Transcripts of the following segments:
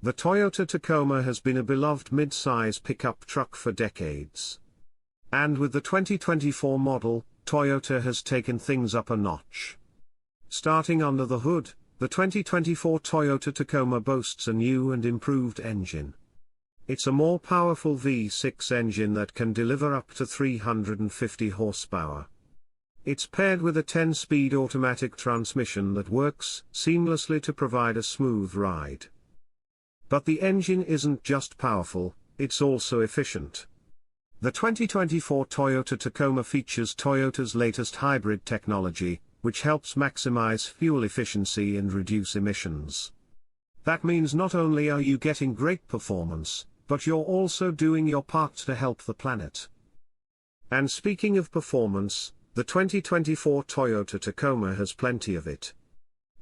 The Toyota Tacoma has been a beloved mid-size pickup truck for decades. And with the 2024 model, Toyota has taken things up a notch. Starting under the hood, the 2024 Toyota Tacoma boasts a new and improved engine. It's a more powerful V6 engine that can deliver up to 350 horsepower. It's paired with a 10-speed automatic transmission that works seamlessly to provide a smooth ride. But the engine isn't just powerful, it's also efficient. The 2024 Toyota Tacoma features Toyota's latest hybrid technology, which helps maximize fuel efficiency and reduce emissions. That means not only are you getting great performance, but you're also doing your part to help the planet. And speaking of performance, the 2024 Toyota Tacoma has plenty of it.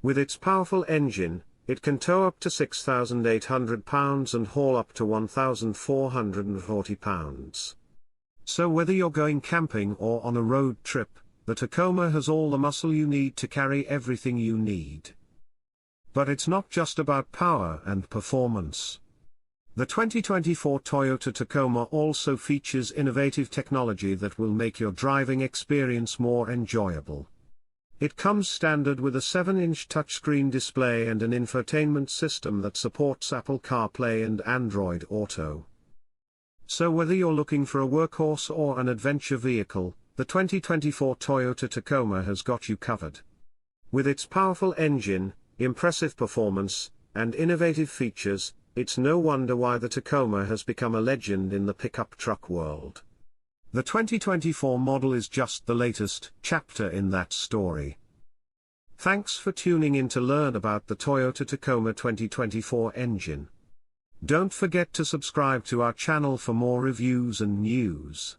With its powerful engine, it can tow up to 6,800 pounds and haul up to 1,440 pounds. So whether you're going camping or on a road trip, the Tacoma has all the muscle you need to carry everything you need. But it's not just about power and performance. The 2024 Toyota Tacoma also features innovative technology that will make your driving experience more enjoyable. It comes standard with a 7-inch touchscreen display and an infotainment system that supports Apple CarPlay and Android Auto. So whether you're looking for a workhorse or an adventure vehicle, the 2024 Toyota Tacoma has got you covered. With its powerful engine, impressive performance, and innovative features, it's no wonder why the Tacoma has become a legend in the pickup truck world. The 2024 model is just the latest chapter in that story. Thanks for tuning in to learn about the Toyota Tacoma 2024 engine. Don't forget to subscribe to our channel for more reviews and news.